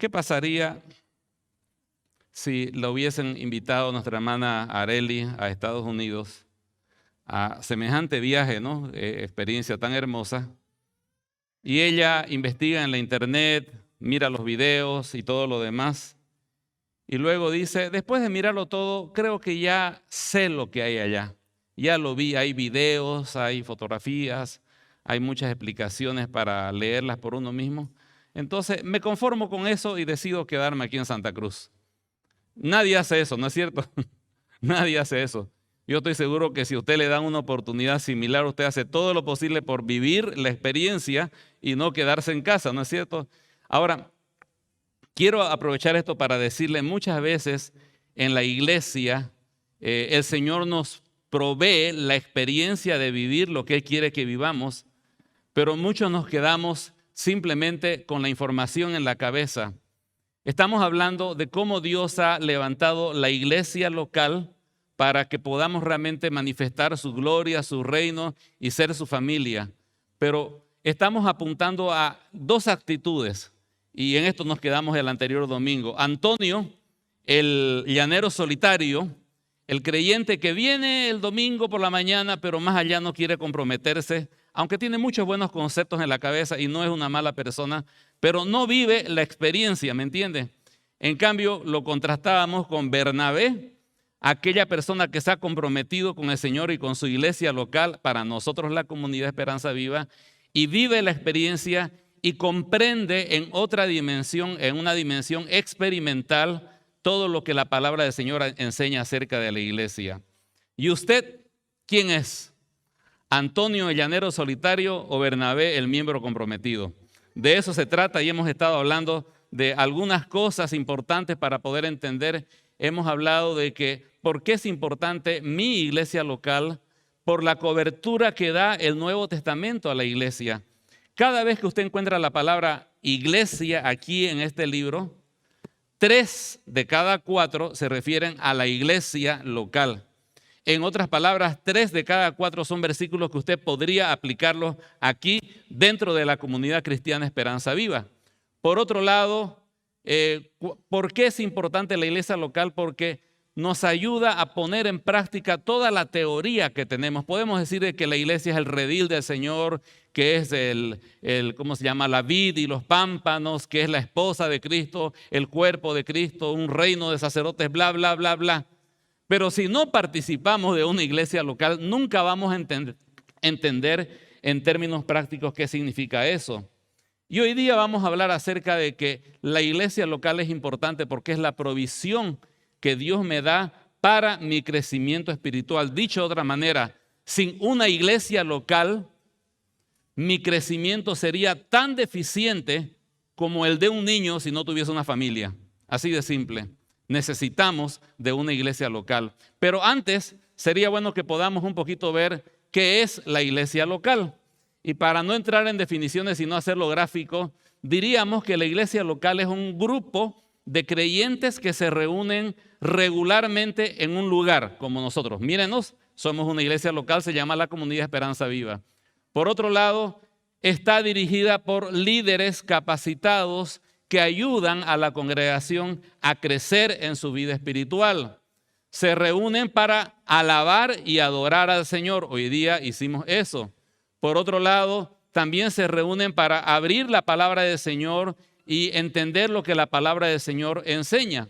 ¿Qué pasaría si lo hubiesen invitado a nuestra hermana Areli a Estados Unidos a semejante viaje, ¿no? Experiencia tan hermosa? Y ella investiga en la internet, mira los videos y todo lo demás. Y luego dice, después de mirarlo todo, creo que ya sé lo que hay allá. Ya lo vi, hay videos, hay fotografías, hay muchas explicaciones para leerlas por uno mismo. Entonces me conformo con eso y decido quedarme aquí en Santa Cruz. Nadie hace eso, ¿no es cierto? Nadie hace eso. Yo estoy seguro que si usted le dan una oportunidad similar, usted hace todo lo posible por vivir la experiencia y no quedarse en casa, ¿no es cierto? Ahora, quiero aprovechar esto para decirle, muchas veces en la iglesia el Señor nos provee la experiencia de vivir lo que Él quiere que vivamos, pero muchos nos quedamos simplemente con la información en la cabeza. Estamos hablando de cómo Dios ha levantado la iglesia local para que podamos realmente manifestar su gloria, su reino y ser su familia. Pero estamos apuntando a dos actitudes y en esto nos quedamos el anterior domingo. Antonio, el llanero solitario, el creyente que viene el domingo por la mañana, pero más allá no quiere comprometerse, aunque tiene muchos buenos conceptos en la cabeza y no es una mala persona, pero no vive la experiencia, ¿me entiende? En cambio, lo contrastábamos con Bernabé, aquella persona que se ha comprometido con el Señor y con su iglesia local, para nosotros la comunidad Esperanza Viva, y vive la experiencia y comprende en otra dimensión, en una dimensión experimental, todo lo que la palabra del Señor enseña acerca de la iglesia. ¿Y usted quién es? ¿Antonio el llanero solitario o Bernabé el miembro comprometido? De eso se trata y hemos estado hablando de algunas cosas importantes para poder entender. Hemos hablado de que por qué es importante mi iglesia local, por la cobertura que da el Nuevo Testamento a la iglesia. Cada vez que usted encuentra la palabra iglesia aquí en este libro, 3 de cada 4 se refieren a la iglesia local. En otras palabras, 3 de cada 4 son versículos que usted podría aplicarlos aquí dentro de la comunidad cristiana Esperanza Viva. Por otro lado, ¿por qué es importante la iglesia local? Porque nos ayuda a poner en práctica toda la teoría que tenemos. Podemos decir que la iglesia es el redil del Señor, que es ¿cómo se llama? La vid y los pámpanos, que es la esposa de Cristo, el cuerpo de Cristo, un reino de sacerdotes, bla, bla, bla, bla. Pero si no participamos de una iglesia local, nunca vamos a entender en términos prácticos qué significa eso. Y hoy día vamos a hablar acerca de que la iglesia local es importante porque es la provisión que Dios me da para mi crecimiento espiritual. Dicho de otra manera, sin una iglesia local, mi crecimiento sería tan deficiente como el de un niño si no tuviese una familia. Así de simple. Necesitamos de una iglesia local. Pero antes sería bueno que podamos un poquito ver qué es la iglesia local. Y para no entrar en definiciones sino hacerlo gráfico, diríamos que la iglesia local es un grupo de creyentes que se reúnen regularmente en un lugar como nosotros. Mírenos, somos una iglesia local, se llama la Comunidad Esperanza Viva. Por otro lado, está dirigida por líderes capacitados que ayudan a la congregación a crecer en su vida espiritual. Se reúnen para alabar y adorar al Señor. Hoy día hicimos eso. Por otro lado, también se reúnen para abrir la palabra del Señor y entender lo que la palabra del Señor enseña.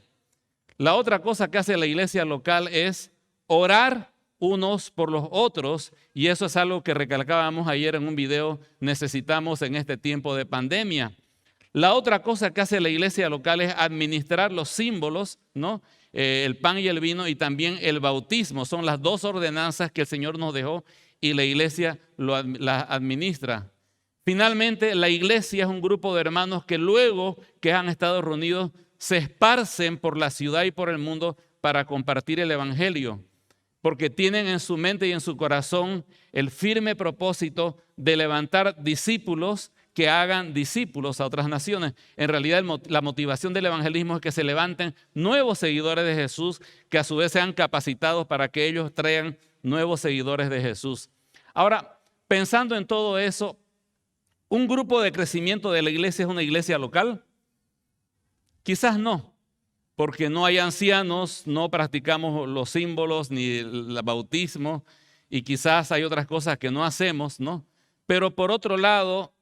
La otra cosa que hace la iglesia local es orar unos por los otros, y eso es algo que recalcábamos ayer en un video, necesitamos en este tiempo de pandemia. La otra cosa que hace la iglesia local es administrar los símbolos, ¿no? El pan y el vino y también el bautismo. Son las dos ordenanzas que el Señor nos dejó y la iglesia las administra. Finalmente, la iglesia es un grupo de hermanos que luego que han estado reunidos se esparcen por la ciudad y por el mundo para compartir el evangelio, porque tienen en su mente y en su corazón el firme propósito de levantar discípulos que hagan discípulos a otras naciones. En realidad, la motivación del evangelismo es que se levanten nuevos seguidores de Jesús, que a su vez sean capacitados para que ellos traigan nuevos seguidores de Jesús. Ahora, pensando en todo eso, ¿un grupo de crecimiento de la iglesia es una iglesia local? Quizás no, porque no hay ancianos, no practicamos los símbolos ni el bautismo y quizás hay otras cosas que no hacemos, ¿no? Pero por otro lado,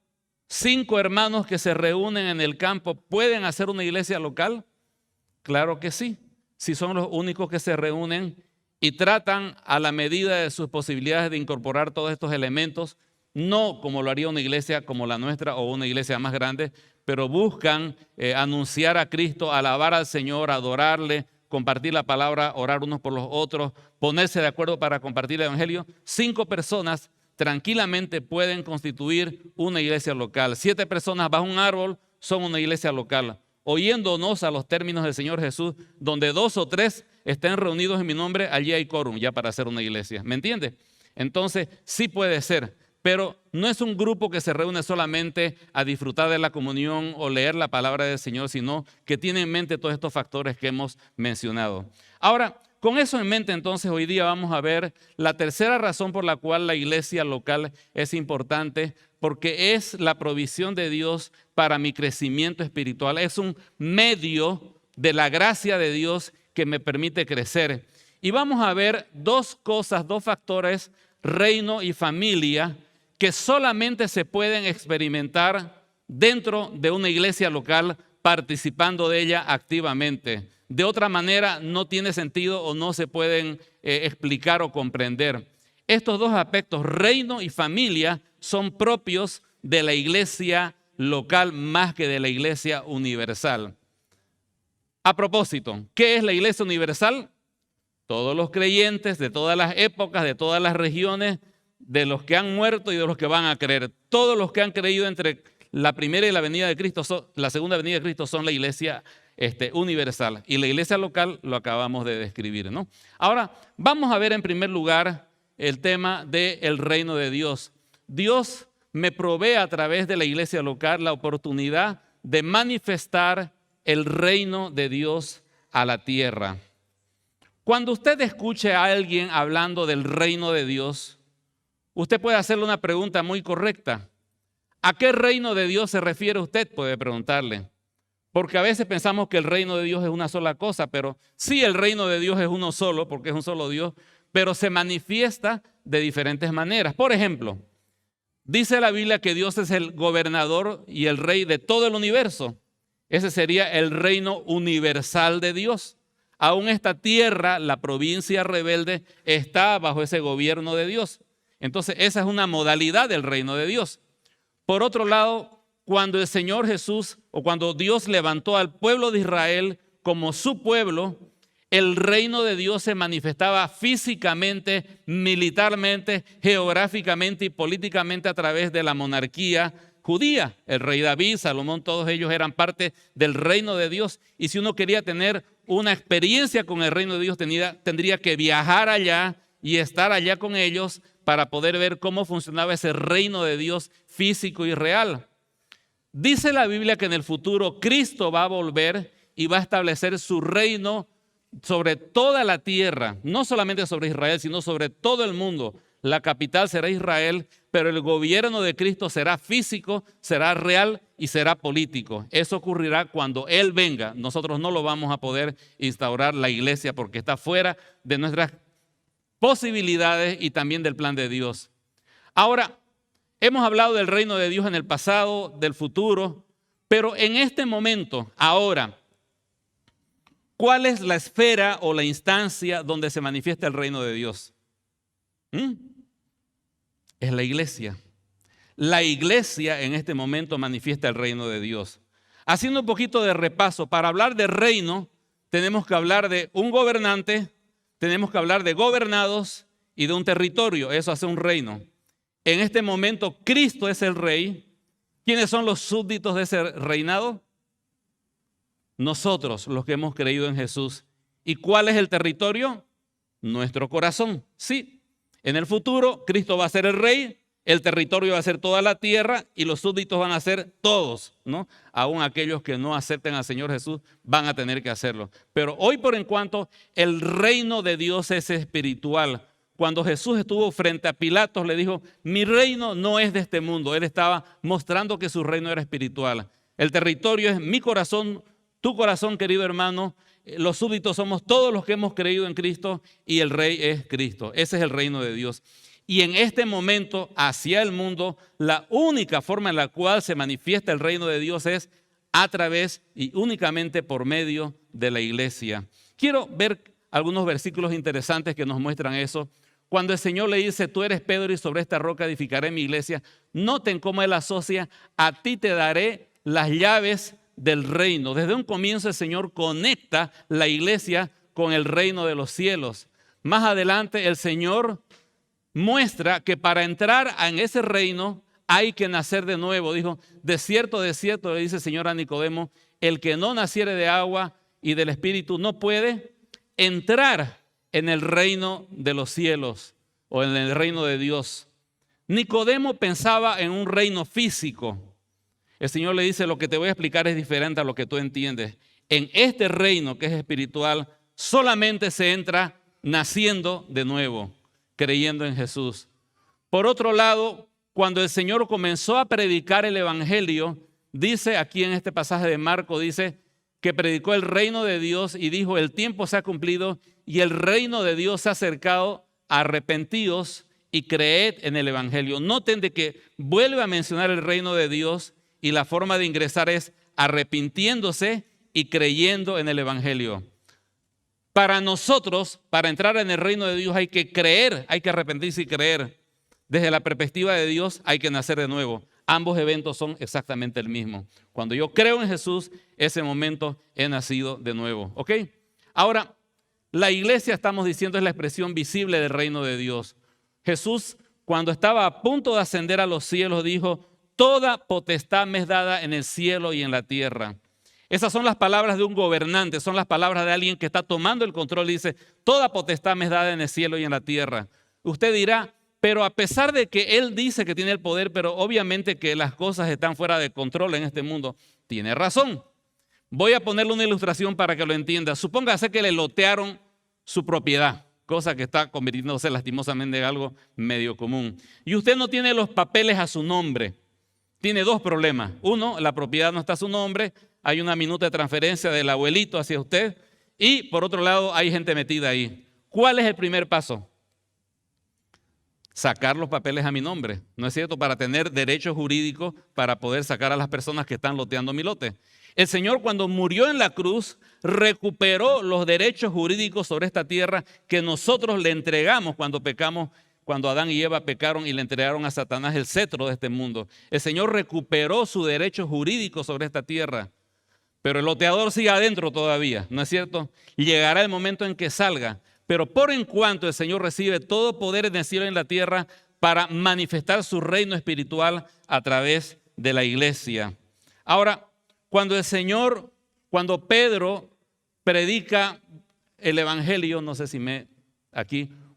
5 hermanos que se reúnen en el campo, ¿pueden hacer una iglesia local? Claro que sí, si son los únicos que se reúnen y tratan a la medida de sus posibilidades de incorporar todos estos elementos, no como lo haría una iglesia como la nuestra o una iglesia más grande, pero buscan anunciar a Cristo, alabar al Señor, adorarle, compartir la palabra, orar unos por los otros, ponerse de acuerdo para compartir el evangelio. 5 personas tranquilamente pueden constituir una iglesia local. 7 personas bajo un árbol son una iglesia local. Oyéndonos a los términos del Señor Jesús, donde 2 o 3 estén reunidos en mi nombre, allí hay quórum ya para hacer una iglesia. ¿Me entiende? Entonces, sí puede ser, pero no es un grupo que se reúne solamente a disfrutar de la comunión o leer la palabra del Señor, sino que tiene en mente todos estos factores que hemos mencionado. Ahora, con eso en mente, entonces, hoy día vamos a ver la tercera razón por la cual la iglesia local es importante, porque es la provisión de Dios para mi crecimiento espiritual. Es un medio de la gracia de Dios que me permite crecer. Y vamos a ver 2 cosas, 2 factores, reino y familia, que solamente se pueden experimentar dentro de una iglesia local, participando de ella activamente. De otra manera, no tiene sentido o no se pueden explicar o comprender. Estos 2 aspectos, reino y familia, son propios de la iglesia local más que de la iglesia universal. A propósito, ¿qué es la iglesia universal? Todos los creyentes de todas las épocas, de todas las regiones, de los que han muerto y de los que van a creer. Todos los que han creído entre la primera y la venida de Cristo, la segunda venida de Cristo, son la iglesia universal. Y la iglesia local lo acabamos de describir, ¿no? Ahora, vamos a ver en primer lugar el tema del reino de Dios. Dios me provee a través de la iglesia local la oportunidad de manifestar el reino de Dios a la tierra. Cuando usted escuche a alguien hablando del reino de Dios, usted puede hacerle una pregunta muy correcta. ¿A qué reino de Dios se refiere usted? Puede preguntarle. Porque a veces pensamos que el reino de Dios es una sola cosa, pero sí, el reino de Dios es uno solo, porque es un solo Dios, pero se manifiesta de diferentes maneras. Por ejemplo, dice la Biblia que Dios es el gobernador y el rey de todo el universo. Ese sería el reino universal de Dios. Aún esta tierra, la provincia rebelde, está bajo ese gobierno de Dios. Entonces, esa es una modalidad del reino de Dios. Por otro lado, cuando el Señor Jesús o cuando Dios levantó al pueblo de Israel como su pueblo, el reino de Dios se manifestaba físicamente, militarmente, geográficamente y políticamente a través de la monarquía judía. El rey David, Salomón, todos ellos eran parte del reino de Dios. Y si uno quería tener una experiencia con el reino de Dios, tendría que viajar allá y estar allá con ellos para poder ver cómo funcionaba ese reino de Dios físico y real. Dice la Biblia que en el futuro Cristo va a volver y va a establecer su reino sobre toda la tierra, no solamente sobre Israel, sino sobre todo el mundo. La capital será Israel, pero el gobierno de Cristo será físico, será real y será político. Eso ocurrirá cuando Él venga. Nosotros no lo vamos a poder instaurar la iglesia porque está fuera de nuestras posibilidades y también del plan de Dios. Ahora, hemos hablado del reino de Dios en el pasado, del futuro, pero en este momento, ahora, ¿cuál es la esfera o la instancia donde se manifiesta el reino de Dios? Es la iglesia. La iglesia en este momento manifiesta el reino de Dios. Haciendo un poquito de repaso, para hablar de reino, tenemos que hablar de un gobernante, tenemos que hablar de gobernados y de un territorio. Eso hace un reino. En este momento, Cristo es el rey. ¿Quiénes son los súbditos de ese reinado? Nosotros, los que hemos creído en Jesús. ¿Y cuál es el territorio? Nuestro corazón. Sí, en el futuro Cristo va a ser el rey, el territorio va a ser toda la tierra y los súbditos van a ser todos, ¿no? Aún aquellos que no acepten al Señor Jesús van a tener que hacerlo. Pero hoy por en cuanto el reino de Dios es espiritual. Cuando Jesús estuvo frente a Pilatos le dijo, mi reino no es de este mundo. Él estaba mostrando que su reino era espiritual. El territorio es mi corazón, tu corazón, querido hermano. Los súbditos somos todos los que hemos creído en Cristo y el rey es Cristo. Ese es el reino de Dios. Y en este momento, hacia el mundo, la única forma en la cual se manifiesta el reino de Dios es a través y únicamente por medio de la iglesia. Quiero ver algunos versículos interesantes que nos muestran eso. Cuando el Señor le dice, tú eres Pedro y sobre esta roca edificaré mi iglesia, noten cómo Él asocia, a ti te daré las llaves del reino. Desde un comienzo el Señor conecta la iglesia con el reino de los cielos. Más adelante el Señor muestra que para entrar en ese reino hay que nacer de nuevo. Dijo, de cierto, le dice el Señor a Nicodemo, el que no naciere de agua y del Espíritu no puede entrar en el reino de los cielos o en el reino de Dios. Nicodemo pensaba en un reino físico. El Señor le dice, lo que te voy a explicar es diferente a lo que tú entiendes. En este reino que es espiritual, solamente se entra naciendo de nuevo, creyendo en Jesús. Por otro lado, cuando el Señor comenzó a predicar el evangelio, dice aquí en este pasaje de Marcos, dice que predicó el reino de Dios y dijo, el tiempo se ha cumplido y el reino de Dios se ha acercado, arrepentíos y creed en el evangelio. Noten de que vuelve a mencionar el reino de Dios y la forma de ingresar es arrepintiéndose y creyendo en el evangelio. Para nosotros, para entrar en el reino de Dios hay que creer, hay que arrepentirse y creer. Desde la perspectiva de Dios hay que nacer de nuevo. Ambos eventos son exactamente el mismo. Cuando yo creo en Jesús, ese momento he nacido de nuevo. ¿Ok? Ahora, la iglesia, estamos diciendo, es la expresión visible del reino de Dios. Jesús, cuando estaba a punto de ascender a los cielos, dijo, toda potestad me es dada en el cielo y en la tierra. Esas son las palabras de un gobernante, son las palabras de alguien que está tomando el control y dice, toda potestad me es dada en el cielo y en la tierra. Usted dirá, pero a pesar de que él dice que tiene el poder, pero obviamente que las cosas están fuera de control en este mundo, tiene razón. Voy a ponerle una ilustración para que lo entienda. Supóngase que le lotearon su propiedad, cosa que está convirtiéndose lastimosamente en algo medio común. Y usted no tiene los papeles a su nombre. Tiene dos problemas. Uno, la propiedad no está a su nombre, hay una minuta de transferencia del abuelito hacia usted y por otro lado hay gente metida ahí. ¿Cuál es el primer paso? Sacar los papeles a mi nombre, ¿no es cierto? Para tener derechos jurídicos para poder sacar a las personas que están loteando mi lote. El Señor, cuando murió en la cruz, recuperó los derechos jurídicos sobre esta tierra que nosotros le entregamos cuando pecamos, cuando Adán y Eva pecaron y le entregaron a Satanás el cetro de este mundo. El Señor recuperó su derecho jurídico sobre esta tierra, pero el loteador sigue adentro todavía, ¿no es cierto? Y llegará el momento en que salga. Pero por en cuanto el Señor recibe todo poder en el cielo y en la tierra para manifestar su reino espiritual a través de la iglesia. Ahora, cuando Pedro predica el evangelio, no sé si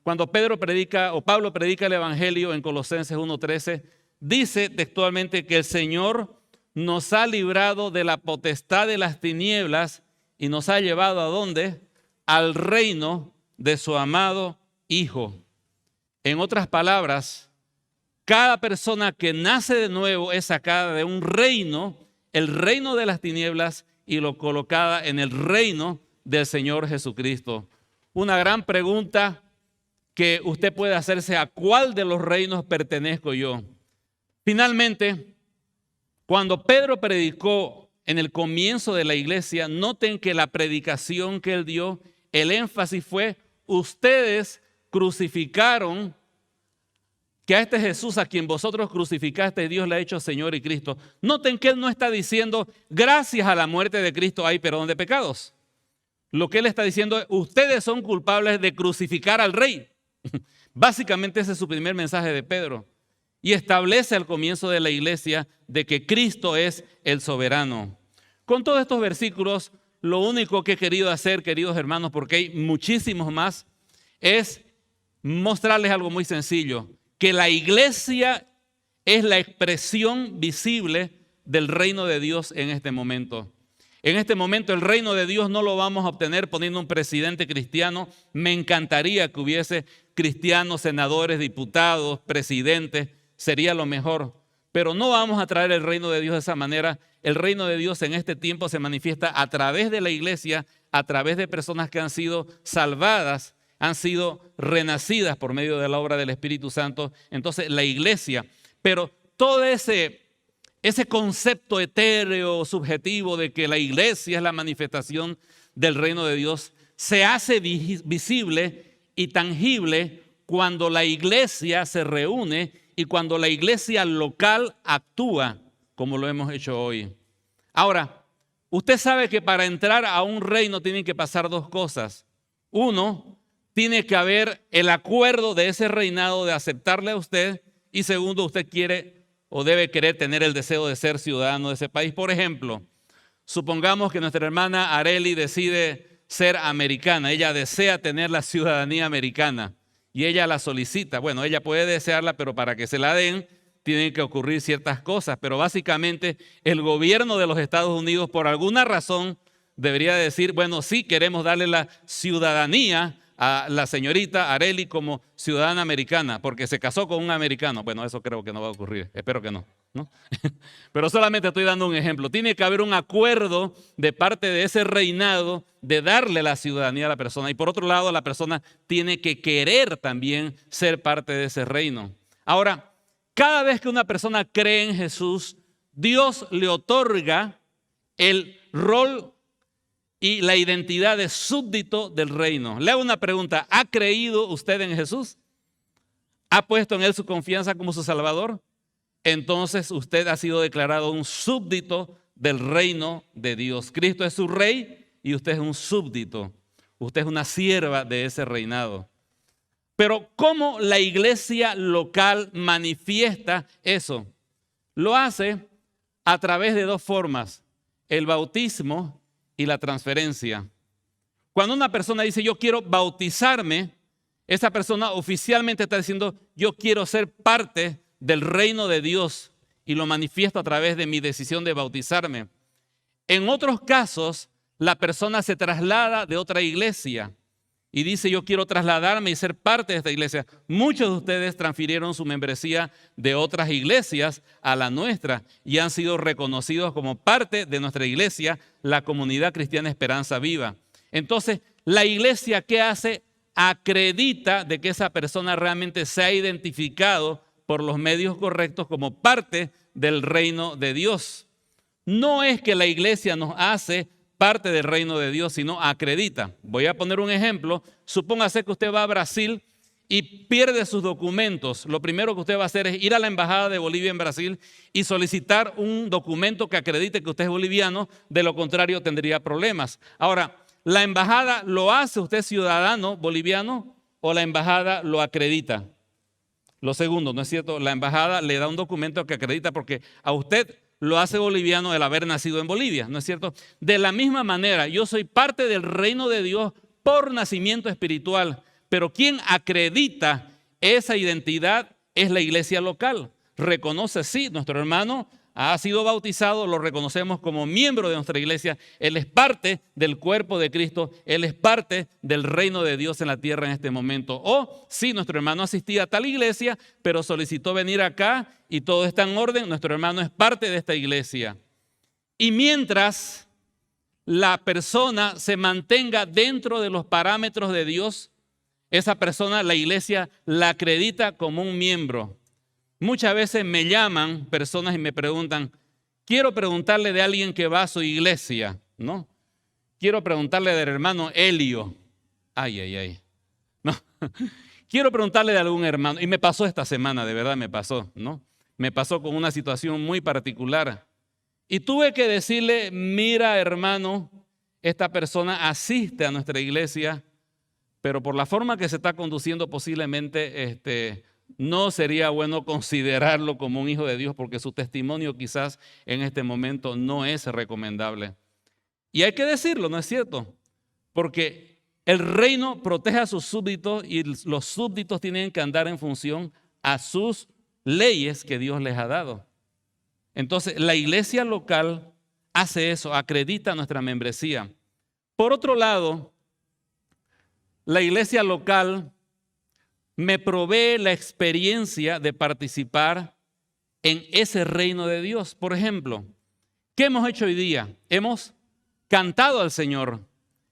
cuando Pedro predica o Pablo predica el evangelio en Colosenses 1:13, dice textualmente que el Señor nos ha librado de la potestad de las tinieblas y nos ha llevado ¿a dónde? Al reino de su amado Hijo. En otras palabras, cada persona que nace de nuevo es sacada de un reino, el reino de las tinieblas, y lo colocada en el reino del Señor Jesucristo. Una gran pregunta que usted puede hacerse: ¿a cuál de los reinos pertenezco yo? Finalmente, cuando Pedro predicó en el comienzo de la iglesia, noten que la predicación que él dio, el énfasis fue: ustedes crucificaron, que a este Jesús a quien vosotros crucificaste, Dios le ha hecho Señor y Cristo. Noten que él no está diciendo, gracias a la muerte de Cristo hay perdón de pecados. Lo que él está diciendo es, ustedes son culpables de crucificar al Rey. Básicamente ese es su primer mensaje de Pedro. Y establece al comienzo de la iglesia de que Cristo es el soberano. Con todos estos versículos, lo único que he querido hacer, queridos hermanos, porque hay muchísimos más, es mostrarles algo muy sencillo: que la iglesia es la expresión visible del reino de Dios en este momento. En este momento el reino de Dios no lo vamos a obtener poniendo un presidente cristiano. Me encantaría que hubiese cristianos, senadores, diputados, presidentes, sería lo mejor. pero no vamos a traer el reino de Dios de esa manera. El reino de Dios en este tiempo se manifiesta a través de la iglesia, a través de personas que han sido salvadas, han sido renacidas por medio de la obra del Espíritu Santo. Entonces la iglesia, pero todo ese concepto etéreo, subjetivo de que la iglesia es la manifestación del reino de Dios, se hace visible y tangible cuando la iglesia se reúne y cuando la iglesia local actúa como lo hemos hecho hoy. Ahora, usted sabe que para entrar a un reino tienen que pasar dos cosas. Uno, tiene que haber el acuerdo de ese reinado de aceptarle a usted. Y segundo, usted quiere o debe querer tener el deseo de ser ciudadano de ese país. Por ejemplo, supongamos que nuestra hermana Arely decide ser americana. Ella desea tener la ciudadanía americana y ella la solicita. Bueno, ella puede desearla, pero para que se la den, tienen que ocurrir ciertas cosas. Pero básicamente el gobierno de los Estados Unidos, por alguna razón, debería decir, bueno, sí queremos darle la ciudadanía a la señorita Arely como ciudadana americana, porque se casó con un americano. Bueno, eso creo que no va a ocurrir, espero que no, ¿no? Pero solamente estoy dando un ejemplo. Tiene que haber un acuerdo de parte de ese reinado de darle la ciudadanía a la persona. Y por otro lado, la persona tiene que querer también ser parte de ese reino. Ahora, cada vez que una persona cree en Jesús, Dios le otorga el rol y la identidad de súbdito del reino. Le hago una pregunta. ¿Ha creído usted en Jesús? ¿Ha puesto en Él su confianza como su Salvador? Entonces usted ha sido declarado un súbdito del reino de Dios. Cristo es su rey y usted es un súbdito. Usted es una sierva de ese reinado. Pero ¿cómo la iglesia local manifiesta eso? Lo hace a través de dos formas: el bautismo y la transferencia. Cuando una persona dice yo quiero bautizarme, esa persona oficialmente está diciendo yo quiero ser parte del reino de Dios y lo manifiesto a través de mi decisión de bautizarme. En otros casos, la persona se traslada de otra iglesia y dice yo quiero trasladarme y ser parte de esta iglesia. Muchos de ustedes transfirieron su membresía de otras iglesias a la nuestra y han sido reconocidos como parte de nuestra iglesia, la Comunidad Cristiana Esperanza Viva. Entonces, la iglesia, ¿qué hace? Acredita de que esa persona realmente se ha identificado por los medios correctos como parte del reino de Dios. No es que la iglesia nos hace parte del reino de Dios, sino acredita. Voy a poner un ejemplo. Supóngase que usted va a Brasil y pierde sus documentos. Lo primero que usted va a hacer es ir a la embajada de Bolivia en Brasil y solicitar un documento que acredite que usted es boliviano. De lo contrario, tendría problemas. Ahora, ¿la embajada lo hace usted ciudadano boliviano o la embajada lo acredita? Lo segundo, ¿no es cierto? La embajada le da un documento que acredita porque a usted lo hace boliviano el haber nacido en Bolivia, ¿no es cierto? De la misma manera, yo soy parte del reino de Dios por nacimiento espiritual, pero quien acredita esa identidad es la iglesia local. Reconoce, sí, nuestro hermano ha sido bautizado, lo reconocemos como miembro de nuestra iglesia. Él es parte del cuerpo de Cristo, él es parte del reino de Dios en la tierra en este momento. O sí, nuestro hermano asistía a tal iglesia, pero solicitó venir acá y todo está en orden, nuestro hermano es parte de esta iglesia. Y mientras la persona se mantenga dentro de los parámetros de Dios, esa persona, la iglesia, la acredita como un miembro. Muchas veces me llaman personas y me preguntan, quiero preguntarle de alguien que va a su iglesia, ¿no? Quiero preguntarle del hermano Elio. Ay. No. Quiero preguntarle de algún hermano. Y me pasó esta semana, de verdad me pasó, ¿no? Me pasó con una situación muy particular. Y tuve que decirle, mira hermano, esta persona asiste a nuestra iglesia, pero por la forma que se está conduciendo posiblemente no sería bueno considerarlo como un hijo de Dios porque su testimonio quizás en este momento no es recomendable. Y hay que decirlo, ¿no es cierto? Porque el reino protege a sus súbditos y los súbditos tienen que andar en función a sus leyes que Dios les ha dado. Entonces, la iglesia local hace eso, acredita nuestra membresía. Por otro lado, la iglesia local me provee la experiencia de participar en ese reino de Dios. Por ejemplo, ¿qué hemos hecho hoy día? Hemos cantado al Señor.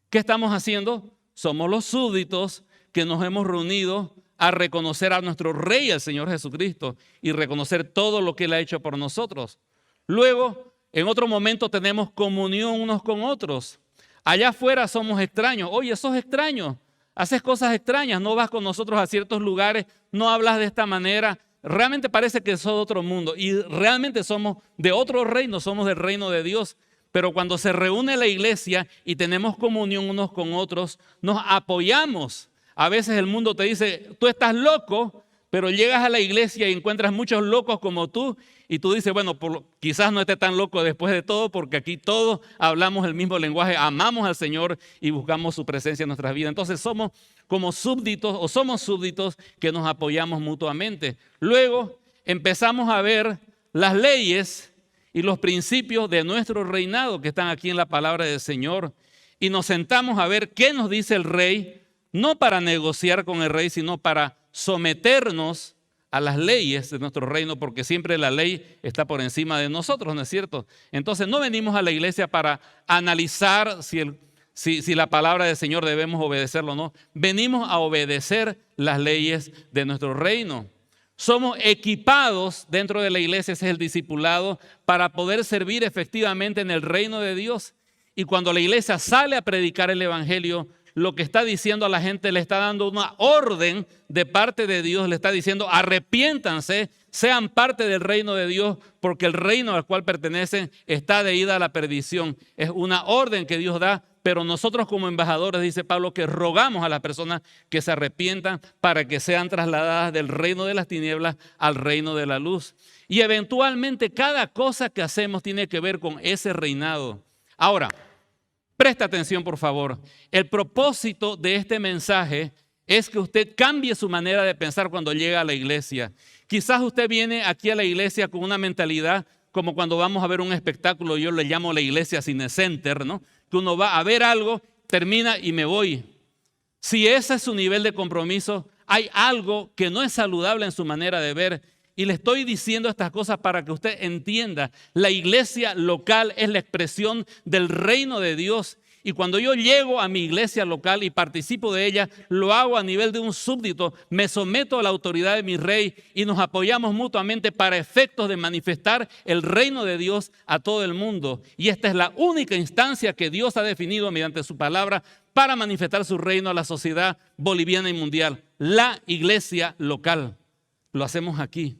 ¿Qué estamos haciendo? Somos los súbditos que nos hemos reunido a reconocer a nuestro Rey, al Señor Jesucristo, y reconocer todo lo que Él ha hecho por nosotros. Luego, en otro momento tenemos comunión unos con otros. Allá afuera somos extraños. Oye, sos extraño, haces cosas extrañas, no vas con nosotros a ciertos lugares, no hablas de esta manera. Realmente parece que sos de otro mundo y realmente somos de otro reino, somos del reino de Dios. Pero cuando se reúne la iglesia y tenemos comunión unos con otros, nos apoyamos. A veces el mundo te dice, tú estás loco, pero llegas a la iglesia y encuentras muchos locos como tú y tú dices, bueno, quizás no esté tan loco después de todo porque aquí todos hablamos el mismo lenguaje, amamos al Señor y buscamos su presencia en nuestras vidas. Entonces somos como súbditos o somos súbditos que nos apoyamos mutuamente. Luego empezamos a ver las leyes y los principios de nuestro reinado que están aquí en la palabra del Señor y nos sentamos a ver qué nos dice el rey, no para negociar con el rey, sino para someternos a las leyes de nuestro reino, porque siempre la ley está por encima de nosotros, ¿no es cierto? Entonces no venimos a la iglesia para analizar si la palabra del Señor debemos obedecerla o no. Venimos a obedecer las leyes de nuestro reino. Somos equipados dentro de la iglesia, ese es el discipulado, para poder servir efectivamente en el reino de Dios. Y cuando la iglesia sale a predicar el evangelio, lo que está diciendo a la gente, le está dando una orden de parte de Dios, le está diciendo arrepiéntanse, sean parte del reino de Dios, porque el reino al cual pertenecen está de ida a la perdición. Es una orden que Dios da, pero nosotros como embajadores, dice Pablo, que rogamos a las personas que se arrepientan para que sean trasladadas del reino de las tinieblas al reino de la luz. Y eventualmente cada cosa que hacemos tiene que ver con ese reinado. Ahora, presta atención, por favor. El propósito de este mensaje es que usted cambie su manera de pensar cuando llega a la iglesia. Quizás usted viene aquí a la iglesia con una mentalidad como cuando vamos a ver un espectáculo, yo le llamo la iglesia Cine Center, ¿no? Que uno va a ver algo, termina y me voy. Si ese es su nivel de compromiso, hay algo que no es saludable en su manera de ver. Y le estoy diciendo estas cosas para que usted entienda. La iglesia local es la expresión del reino de Dios. Y cuando yo llego a mi iglesia local y participo de ella, lo hago a nivel de un súbdito, me someto a la autoridad de mi rey y nos apoyamos mutuamente para efectos de manifestar el reino de Dios a todo el mundo. Y esta es la única instancia que Dios ha definido mediante su palabra para manifestar su reino a la sociedad boliviana y mundial. La iglesia local. Lo hacemos aquí.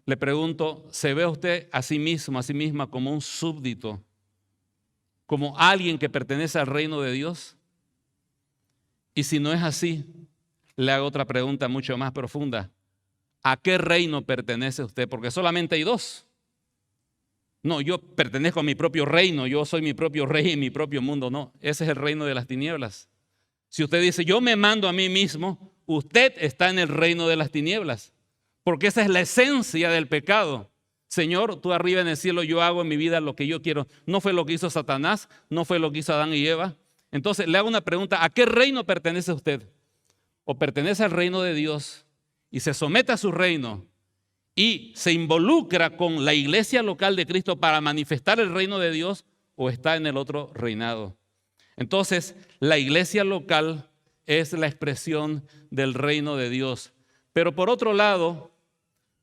Le pregunto, ¿se ve usted a sí mismo, a sí misma como un súbdito? ¿Como alguien que pertenece al reino de Dios? Y si no es así, le hago otra pregunta mucho más profunda. ¿A qué reino pertenece usted? Porque solamente hay dos. No, yo pertenezco a mi propio reino, yo soy mi propio rey en mi propio mundo. No, ese es el reino de las tinieblas. Si usted dice, yo me mando a mí mismo, usted está en el reino de las tinieblas. Porque esa es la esencia del pecado. Señor, tú arriba en el cielo, yo hago en mi vida lo que yo quiero. No fue lo que hizo Satanás, no fue lo que hizo Adán y Eva. Entonces le hago una pregunta, ¿a qué reino pertenece usted? ¿O pertenece al reino de Dios y se somete a su reino y se involucra con la iglesia local de Cristo para manifestar el reino de Dios, o está en el otro reinado? Entonces, la iglesia local es la expresión del reino de Dios. Pero por otro lado,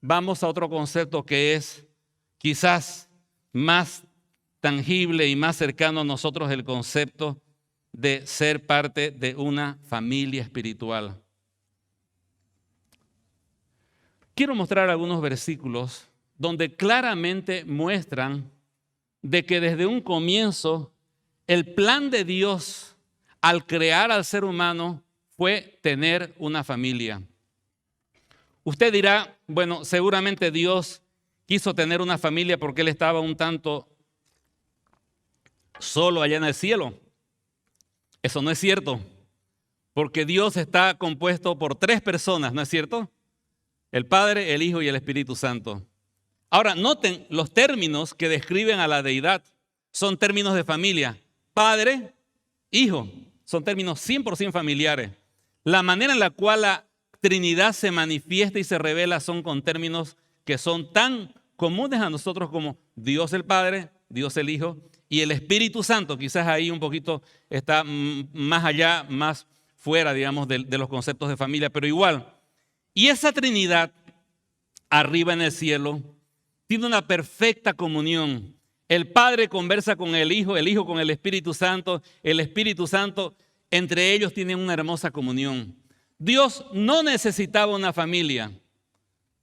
vamos a otro concepto que es quizás más tangible y más cercano a nosotros, el concepto de ser parte de una familia espiritual. Quiero mostrar algunos versículos donde claramente muestran de que desde un comienzo el plan de Dios al crear al ser humano fue tener una familia. Usted dirá, bueno, seguramente Dios quiso tener una familia porque Él estaba un tanto solo allá en el cielo. Eso no es cierto, porque Dios está compuesto por 3 personas, ¿no es cierto? El Padre, el Hijo y el Espíritu Santo. Ahora, noten los términos que describen a la deidad. Son términos de familia. Padre, Hijo, son términos 100% familiares. La manera en la cual la Trinidad se manifiesta y se revela son con términos que son tan comunes a nosotros como Dios el Padre, Dios el Hijo y el Espíritu Santo. Quizás ahí un poquito está más allá, más fuera, digamos, de los conceptos de familia, pero igual. Y esa Trinidad arriba en el cielo tiene una perfecta comunión. El Padre conversa con el Hijo con el Espíritu Santo entre ellos tienen una hermosa comunión. Dios no necesitaba una familia,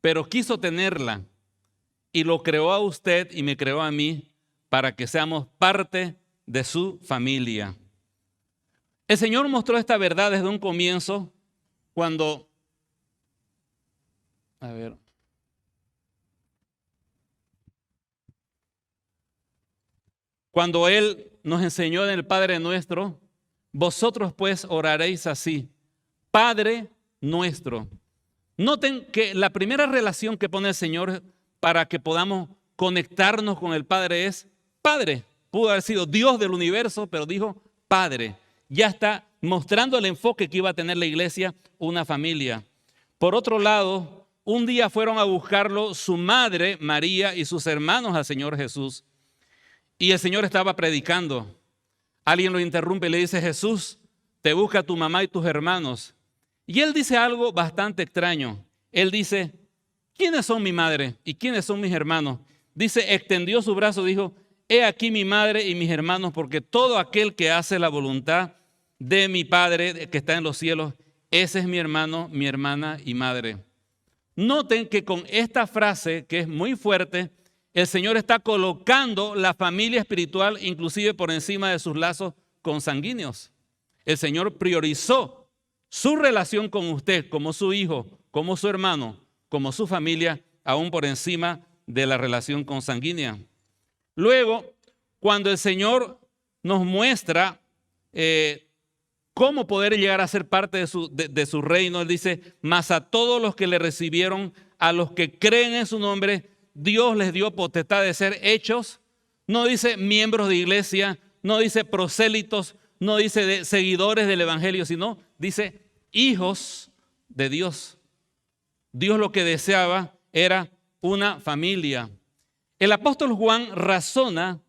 pero quiso tenerla y lo creó a usted y me creó a mí para que seamos parte de su familia. El Señor mostró esta verdad desde un comienzo cuando, cuando Él nos enseñó en el Padre Nuestro, vosotros pues oraréis así, Padre Nuestro. Noten que la primera relación que pone el Señor para que podamos conectarnos con el Padre es Padre. Pudo haber sido Dios del universo, pero dijo Padre. Ya está mostrando el enfoque que iba a tener la iglesia, una familia. Por otro lado, un día fueron a buscarlo su madre, María, y sus hermanos al Señor Jesús. Y el Señor estaba predicando. Alguien lo interrumpe y le dice, Jesús, te busca tu mamá y tus hermanos. Y él dice algo bastante extraño. Él dice, ¿quiénes son mi madre y quiénes son mis hermanos? Dice, extendió su brazo, dijo, he aquí mi madre y mis hermanos, porque todo aquel que hace la voluntad de mi Padre que está en los cielos, ese es mi hermano, mi hermana y madre. Noten que con esta frase, que es muy fuerte, el Señor está colocando la familia espiritual inclusive por encima de sus lazos consanguíneos. El Señor priorizó su relación con usted como su hijo, como su hermano, como su familia, aún por encima de la relación consanguínea. Luego, cuando el Señor nos muestra cómo poder llegar a ser parte de su reino, Él dice, mas a todos los que le recibieron, a los que creen en su nombre, Dios les dio potestad de ser hechos. No dice miembros de iglesia, no dice prosélitos, no dice de seguidores del evangelio, sino dice hijos de Dios. Dios lo que deseaba era una familia. El apóstol Juan razona,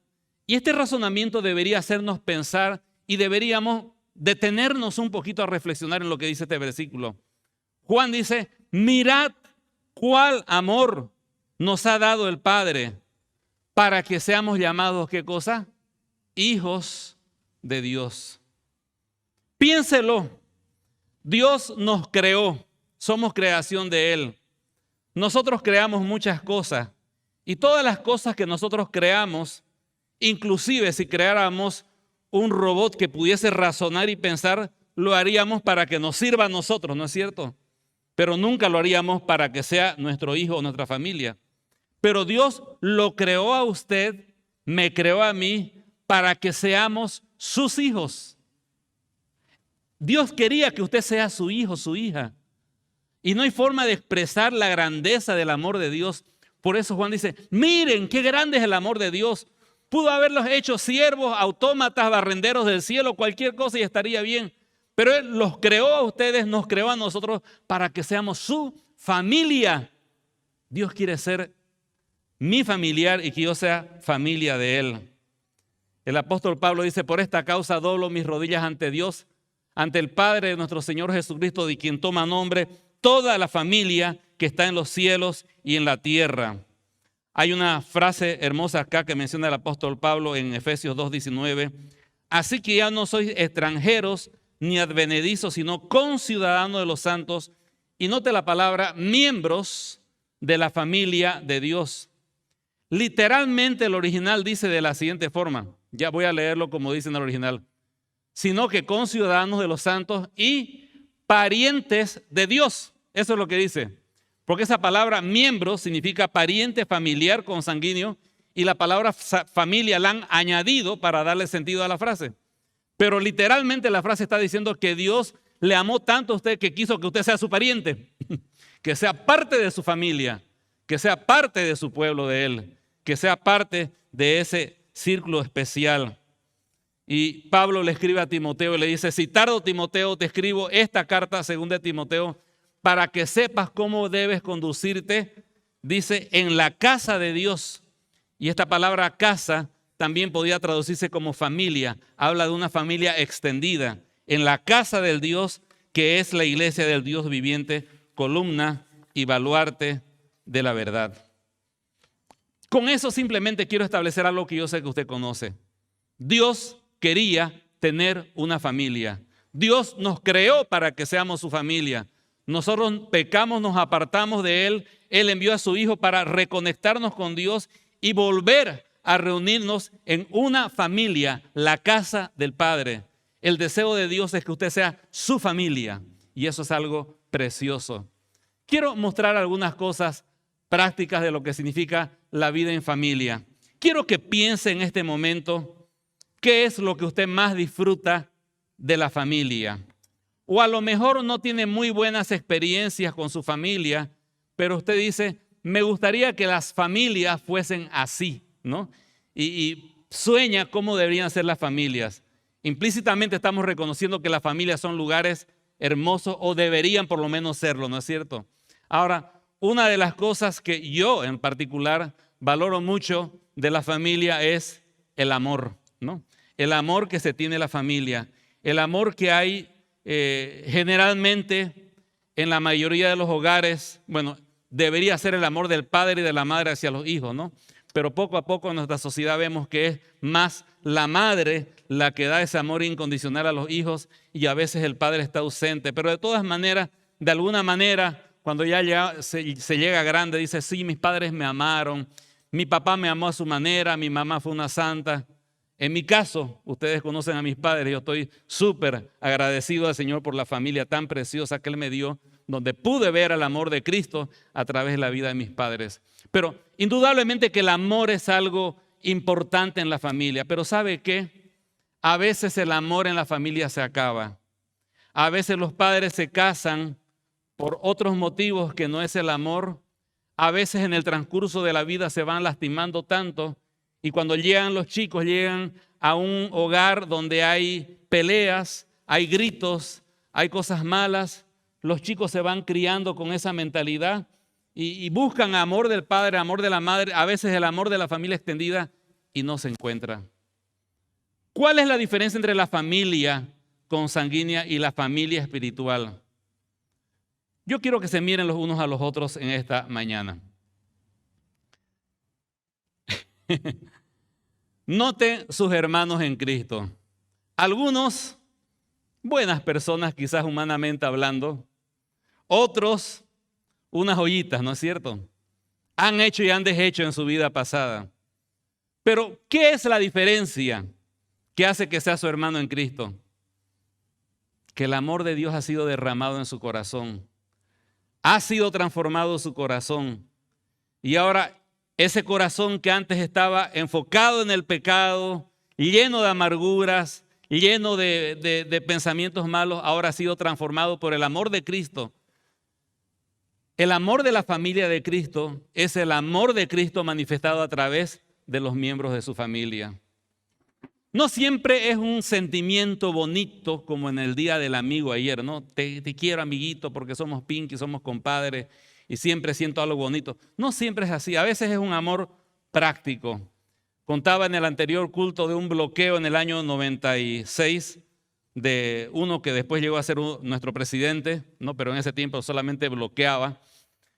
y este razonamiento debería hacernos pensar y deberíamos detenernos un poquito a reflexionar en lo que dice este versículo. Juan dice, mirad cuál amor nos ha dado el Padre para que seamos llamados, ¿qué cosa? Hijos de Dios. Piénselo, Dios nos creó, somos creación de Él. Nosotros creamos muchas cosas y todas las cosas que nosotros creamos, inclusive si creáramos un robot que pudiese razonar y pensar, lo haríamos para que nos sirva a nosotros, ¿no es cierto? Pero nunca lo haríamos para que sea nuestro hijo o nuestra familia. Pero Dios lo creó a usted, me creó a mí, para que seamos sus hijos. Dios quería que usted sea su hijo, su hija. Y no hay forma de expresar la grandeza del amor de Dios. Por eso Juan dice, miren qué grande es el amor de Dios. Pudo haberlos hecho siervos, autómatas, barrenderos del cielo, cualquier cosa y estaría bien. Pero Él los creó a ustedes, nos creó a nosotros para que seamos su familia. Dios quiere ser mi familiar y que yo sea familia de Él. El apóstol Pablo dice, por esta causa doblo mis rodillas ante Dios, ante el Padre de nuestro Señor Jesucristo, de quien toma nombre toda la familia que está en los cielos y en la tierra. Hay una frase hermosa acá que menciona el apóstol Pablo en Efesios 2:19. Así que ya no sois extranjeros ni advenedizos, sino conciudadanos de los santos. Y note la palabra miembros de la familia de Dios. Literalmente el original dice de la siguiente forma. Ya voy a leerlo como dice en el original. Sino que conciudadanos de los santos y parientes de Dios. Eso es lo que dice. Porque esa palabra miembro significa pariente, familiar, consanguíneo. Y la palabra familia la han añadido para darle sentido a la frase. Pero literalmente la frase está diciendo que Dios le amó tanto a usted que quiso que usted sea su pariente. Que sea parte de su familia. Que sea parte de su pueblo de Él. Que sea parte de ese círculo especial. Y Pablo le escribe a Timoteo y le dice, si tardo Timoteo te escribo esta carta según de Timoteo para que sepas cómo debes conducirte, dice, en la casa de Dios. Y esta palabra casa también podía traducirse como familia. Habla de una familia extendida. En la casa del Dios, que es la iglesia del Dios viviente, columna y baluarte de la verdad. Con eso simplemente quiero establecer algo que yo sé que usted conoce. Dios quería tener una familia. Dios nos creó para que seamos su familia. Nosotros pecamos, nos apartamos de Él. Él envió a su Hijo para reconectarnos con Dios y volver a reunirnos en una familia, la casa del Padre. El deseo de Dios es que usted sea su familia y eso es algo precioso. Quiero mostrar algunas cosas prácticas de lo que significa la vida en familia. Quiero que piense en este momento qué es lo que usted más disfruta de la familia. O a lo mejor no tiene muy buenas experiencias con su familia, pero usted dice, me gustaría que las familias fuesen así, ¿no? Y sueña cómo deberían ser las familias. Implícitamente estamos reconociendo que las familias son lugares hermosos o deberían por lo menos serlo, ¿no es cierto? Ahora, una de las cosas que yo en particular valoro mucho de la familia es el amor, ¿no? El amor que se tiene en la familia, el amor que hay generalmente en la mayoría de los hogares. Bueno, debería ser el amor del padre y de la madre hacia los hijos, ¿no? Pero poco a poco en nuestra sociedad vemos que es más la madre la que da ese amor incondicional a los hijos y a veces el padre está ausente. Pero de todas maneras, de alguna manera, cuando ya se llega grande, dice, sí, mis padres me amaron, mi papá me amó a su manera, mi mamá fue una santa. En mi caso, ustedes conocen a mis padres, yo estoy súper agradecido al Señor por la familia tan preciosa que Él me dio, donde pude ver el amor de Cristo a través de la vida de mis padres. Pero indudablemente que el amor es algo importante en la familia, pero ¿sabe qué? A veces el amor en la familia se acaba. A veces los padres se casan por otros motivos que no es el amor. A veces en el transcurso de la vida se van lastimando tanto y cuando llegan los chicos, llegan a un hogar donde hay peleas, hay gritos, hay cosas malas. Los chicos se van criando con esa mentalidad y buscan amor del padre, amor de la madre, a veces el amor de la familia extendida y no se encuentra. ¿Cuál es la diferencia entre la familia consanguínea y la familia espiritual? Yo quiero que se miren los unos a los otros en esta mañana. Noten sus hermanos en Cristo. Algunos, buenas personas quizás humanamente hablando. Otros, unas joyitas, ¿no es cierto? Han hecho y han deshecho en su vida pasada. Pero, ¿qué es la diferencia que hace que sea su hermano en Cristo? Que el amor de Dios ha sido derramado en su corazón. Ha sido transformado su corazón. Y ahora ese corazón que antes estaba enfocado en el pecado, lleno de amarguras, lleno de pensamientos malos, ahora ha sido transformado por el amor de Cristo. El amor de la familia de Cristo es el amor de Cristo manifestado a través de los miembros de su familia. No siempre es un sentimiento bonito como en el día del amigo ayer, ¿no? Te quiero, amiguito, porque somos pinky, somos compadres y siempre siento algo bonito. No siempre es así, a veces es un amor práctico. Contaba en el anterior culto de un bloqueo en el año 96 de uno que después llegó a ser nuestro presidente, ¿no? Pero en ese tiempo solamente bloqueaba.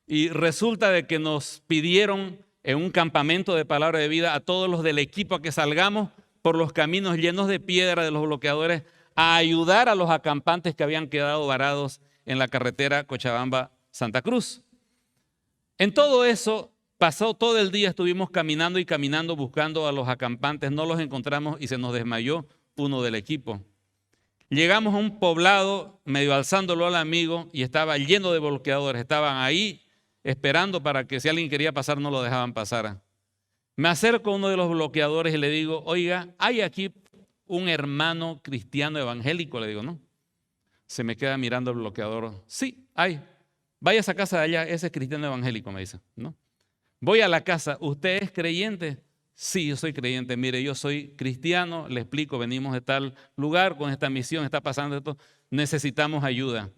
Y resulta de que nos pidieron en un campamento de palabra de vida a todos los del equipo a que salgamos por los caminos llenos de piedra de los bloqueadores a ayudar a los acampantes que habían quedado varados en la carretera Cochabamba-Santa Cruz. En todo eso pasó todo el día, estuvimos caminando y caminando buscando a los acampantes, no los encontramos y se nos desmayó uno del equipo. Llegamos a un poblado medio alzándolo al amigo y estaba lleno de bloqueadores, estaban ahí esperando para que si alguien quería pasar no lo dejaban pasar. Me acerco a uno de los bloqueadores y le digo, oiga, ¿hay aquí un hermano cristiano evangélico? Le digo, ¿no? Se me queda mirando el bloqueador. Sí, hay. Vaya a esa casa de allá, ese es cristiano evangélico, me dice, ¿no? Voy a la casa, ¿usted es creyente? Sí, yo soy creyente. Mire, yo soy cristiano, le explico, venimos de tal lugar con esta misión, está pasando esto, necesitamos ayuda.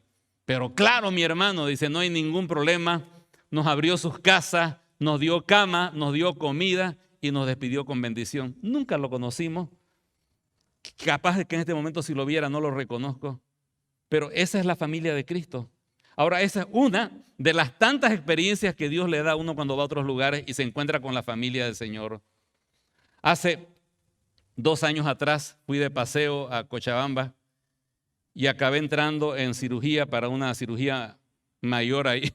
Pero claro, mi hermano, dice, no hay ningún problema. Nos abrió sus casas, nos dio cama, nos dio comida y nos despidió con bendición. Nunca lo conocimos. Capaz de que en este momento si lo viera no lo reconozco. Pero esa es la familia de Cristo. Ahora, esa es una de las tantas experiencias que Dios le da a uno cuando va a otros lugares y se encuentra con la familia del Señor. Hace 2 años atrás fui de paseo a Cochabamba y acabé entrando en cirugía para una cirugía mayor ahí,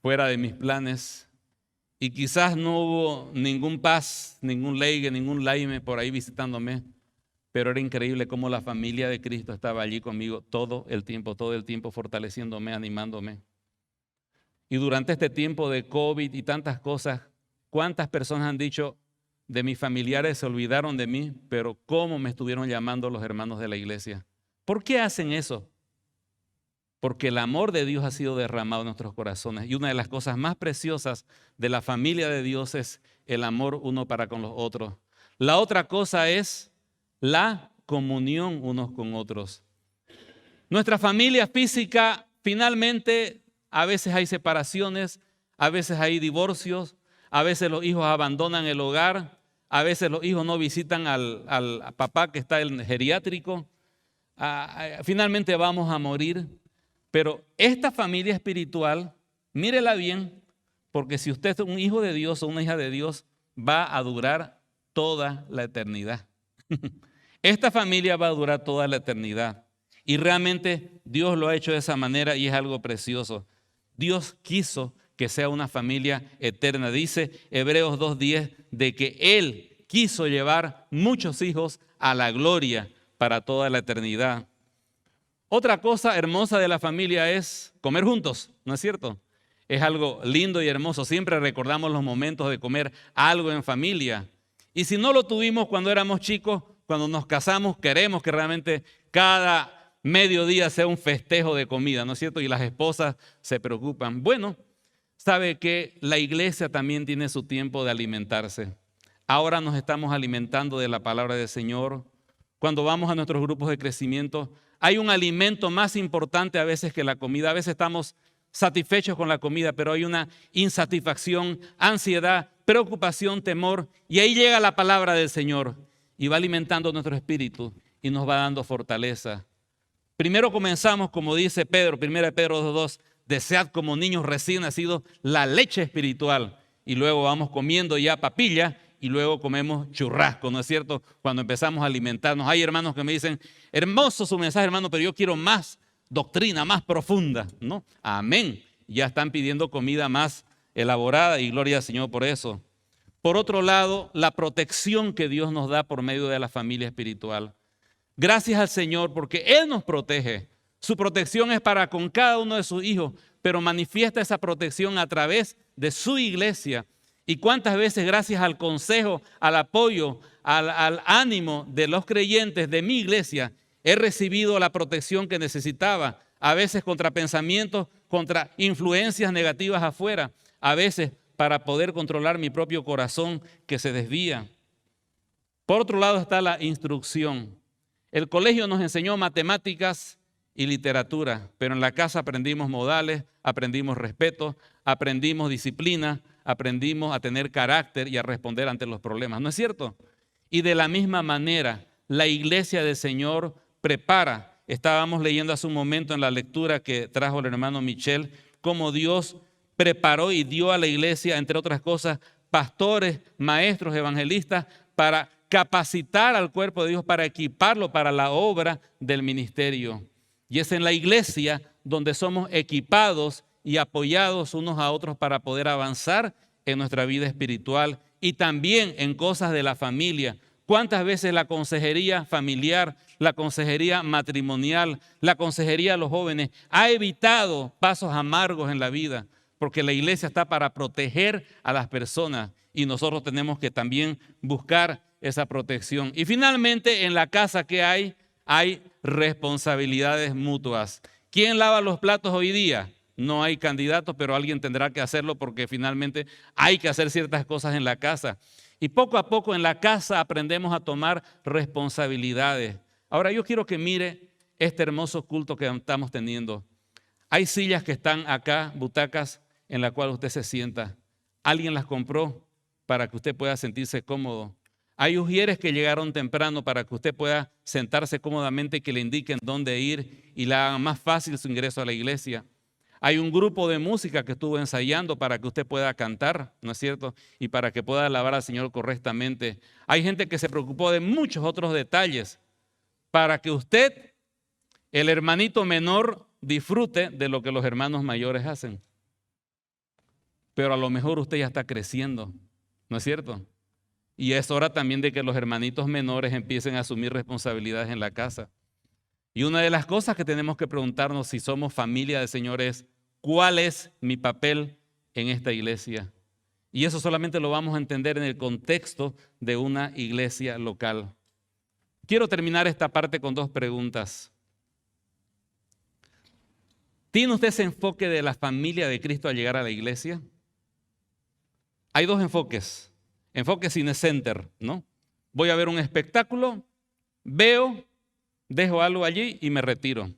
fuera de mis planes. Y quizás no hubo ningún paz, ningún leigue, ningún laime por ahí visitándome, pero era increíble cómo la familia de Cristo estaba allí conmigo todo el tiempo, fortaleciéndome, animándome. Y durante este tiempo de COVID y tantas cosas, ¿cuántas personas han dicho, de mis familiares se olvidaron de mí, pero cómo me estuvieron llamando los hermanos de la iglesia? ¿Por qué hacen eso? Porque el amor de Dios ha sido derramado en nuestros corazones. Y una de las cosas más preciosas de la familia de Dios es el amor uno para con los otros. La otra cosa es la comunión unos con otros. Nuestra familia física, finalmente, a veces hay separaciones, a veces hay divorcios, a veces los hijos abandonan el hogar, a veces los hijos no visitan al papá que está en el geriátrico. Finalmente vamos a morir. Pero esta familia espiritual, mírela bien, porque si usted es un hijo de Dios o una hija de Dios, va a durar toda la eternidad. Esta familia va a durar toda la eternidad. Y realmente Dios lo ha hecho de esa manera y es algo precioso. Dios quiso que sea una familia eterna. Dice Hebreos 2:10 de que Él quiso llevar muchos hijos a la gloria para toda la eternidad. Otra cosa hermosa de la familia es comer juntos, ¿no es cierto? Es algo lindo y hermoso. Siempre recordamos los momentos de comer algo en familia. Y si no lo tuvimos cuando éramos chicos, cuando nos casamos, queremos que realmente cada mediodía sea un festejo de comida, ¿no es cierto? Y las esposas se preocupan. Bueno, sabe que la iglesia también tiene su tiempo de alimentarse. Ahora nos estamos alimentando de la palabra del Señor. Cuando vamos a nuestros grupos de crecimiento, hay un alimento más importante a veces que la comida. A veces estamos satisfechos con la comida, pero hay una insatisfacción, ansiedad, preocupación, temor. Y ahí llega la palabra del Señor y va alimentando nuestro espíritu y nos va dando fortaleza. Primero comenzamos, como dice Pedro, 1 Pedro 2:2, desead como niños recién nacidos la leche espiritual. Y luego vamos comiendo ya papilla y luego comemos churrasco, ¿no es cierto? Cuando empezamos a alimentarnos. Hay hermanos que me dicen, hermoso su mensaje, hermano, pero yo quiero más doctrina, más profunda, ¿no? Amén. Ya están pidiendo comida más elaborada y gloria al Señor por eso. Por otro lado, la protección que Dios nos da por medio de la familia espiritual. Gracias al Señor porque Él nos protege. Su protección es para con cada uno de sus hijos, pero manifiesta esa protección a través de su iglesia. Y cuántas veces gracias al consejo, al apoyo, al ánimo de los creyentes de mi iglesia, he recibido la protección que necesitaba, a veces contra pensamientos, contra influencias negativas afuera, a veces para poder controlar mi propio corazón que se desvía. Por otro lado está la instrucción. El colegio nos enseñó matemáticas y literatura, pero en la casa aprendimos modales, aprendimos respeto, aprendimos disciplina, aprendimos a tener carácter y a responder ante los problemas, ¿no es cierto? Y de la misma manera, la iglesia del Señor prepara. Estábamos leyendo hace un momento en la lectura que trajo el hermano Michel, cómo Dios preparó y dio a la iglesia, entre otras cosas, pastores, maestros, evangelistas, para capacitar al cuerpo de Dios, para equiparlo para la obra del ministerio. Y es en la iglesia donde somos equipados y apoyados unos a otros para poder avanzar en nuestra vida espiritual y también en cosas de la familia. ¿Cuántas veces la consejería familiar, la consejería matrimonial, la consejería a los jóvenes ha evitado pasos amargos en la vida? Porque la iglesia está para proteger a las personas y nosotros tenemos que también buscar esa protección. Y finalmente en la casa que hay responsabilidades mutuas. ¿Quién lava los platos hoy día? No hay candidato, pero alguien tendrá que hacerlo porque finalmente hay que hacer ciertas cosas en la casa. Y poco a poco en la casa aprendemos a tomar responsabilidades. Ahora yo quiero que mire este hermoso culto que estamos teniendo. Hay sillas que están acá, butacas, en las cuales usted se sienta. Alguien las compró para que usted pueda sentirse cómodo. Hay ujieres que llegaron temprano para que usted pueda sentarse cómodamente y que le indiquen dónde ir y le hagan más fácil su ingreso a la iglesia. Hay un grupo de música que estuvo ensayando para que usted pueda cantar, ¿no es cierto? Y para que pueda alabar al Señor correctamente. Hay gente que se preocupó de muchos otros detalles para que usted, el hermanito menor, disfrute de lo que los hermanos mayores hacen. Pero a lo mejor usted ya está creciendo, ¿no es cierto? Y es hora también de que los hermanitos menores empiecen a asumir responsabilidades en la casa. Y una de las cosas que tenemos que preguntarnos si somos familia del Señor es, ¿cuál es mi papel en esta iglesia? Y eso solamente lo vamos a entender en el contexto de una iglesia local. Quiero terminar esta parte con dos preguntas. ¿Tiene usted ese enfoque de la familia de Cristo al llegar a la iglesia? Hay dos enfoques. Enfoque Cine Center, ¿no? Voy a ver un espectáculo, veo, dejo algo allí y me retiro.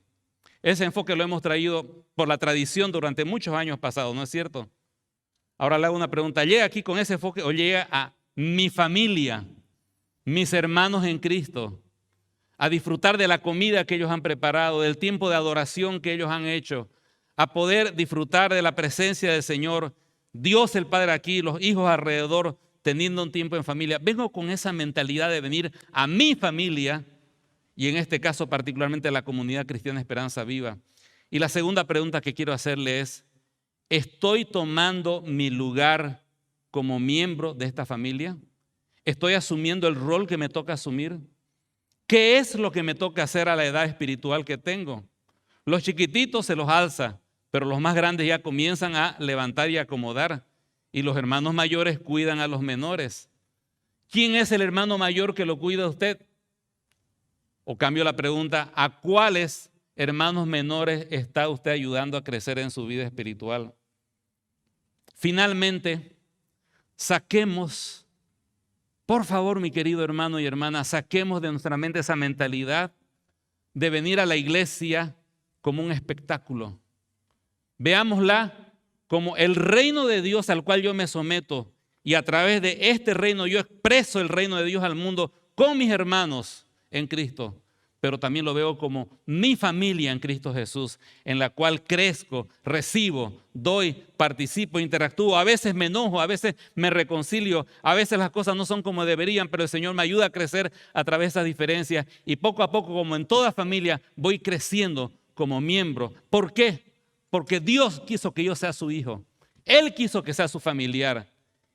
Ese enfoque lo hemos traído por la tradición durante muchos años pasados, ¿no es cierto? Ahora le hago una pregunta. ¿Llega aquí con ese enfoque o llega a mi familia, mis hermanos en Cristo, a disfrutar de la comida que ellos han preparado, del tiempo de adoración que ellos han hecho, a poder disfrutar de la presencia del Señor, Dios el Padre aquí, los hijos alrededor, teniendo un tiempo en familia? Vengo con esa mentalidad de venir a mi familia y en este caso particularmente a la comunidad cristiana Esperanza Viva. Y la segunda pregunta que quiero hacerle es, ¿estoy tomando mi lugar como miembro de esta familia? ¿Estoy asumiendo el rol que me toca asumir? ¿Qué es lo que me toca hacer a la edad espiritual que tengo? Los chiquititos se los alza, pero los más grandes ya comienzan a levantar y acomodar. Y los hermanos mayores cuidan a los menores. ¿Quién es el hermano mayor que lo cuida a usted? O cambio la pregunta, ¿a cuáles hermanos menores está usted ayudando a crecer en su vida espiritual? Finalmente, saquemos, por favor, mi querido hermano y hermana, saquemos de nuestra mente esa mentalidad de venir a la iglesia como un espectáculo. Veámosla como el reino de Dios al cual yo me someto y a través de este reino yo expreso el reino de Dios al mundo con mis hermanos en Cristo, pero también lo veo como mi familia en Cristo Jesús, en la cual crezco, recibo, doy, participo, interactúo. A veces me enojo, a veces me reconcilio, a veces las cosas no son como deberían, pero el Señor me ayuda a crecer a través de esas diferencias y poco a poco, como en toda familia, voy creciendo como miembro. ¿Por qué? Porque Dios quiso que yo sea su hijo. Él quiso que sea su familiar.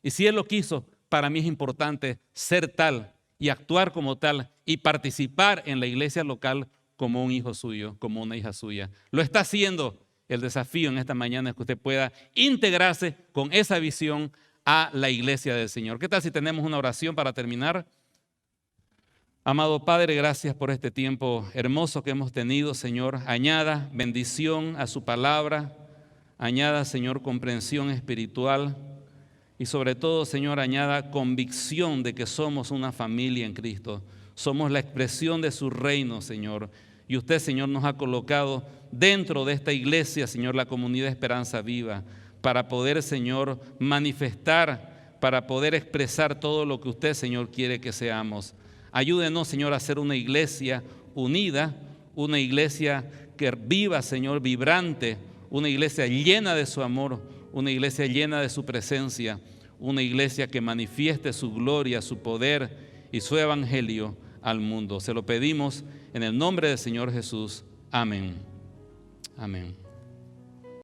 Y si Él lo quiso, para mí es importante ser tal y actuar como tal y participar en la iglesia local como un hijo suyo, como una hija suya. Lo está haciendo. El desafío en esta mañana es que usted pueda integrarse con esa visión a la iglesia del Señor. ¿Qué tal si tenemos una oración para terminar? Amado Padre, gracias por este tiempo hermoso que hemos tenido, Señor. Añada bendición a su palabra, añada, Señor, comprensión espiritual y sobre todo, Señor, añada convicción de que somos una familia en Cristo. Somos la expresión de su reino, Señor. Y usted, Señor, nos ha colocado dentro de esta iglesia, Señor, la comunidad Esperanza Viva, para poder, Señor, manifestar, para poder expresar todo lo que usted, Señor, quiere que seamos. Ayúdenos, Señor, a ser una iglesia unida, una iglesia que viva, Señor, vibrante, una iglesia llena de su amor, una iglesia llena de su presencia, una iglesia que manifieste su gloria, su poder y su evangelio al mundo. Se lo pedimos en el nombre del Señor Jesús. Amén. Amén.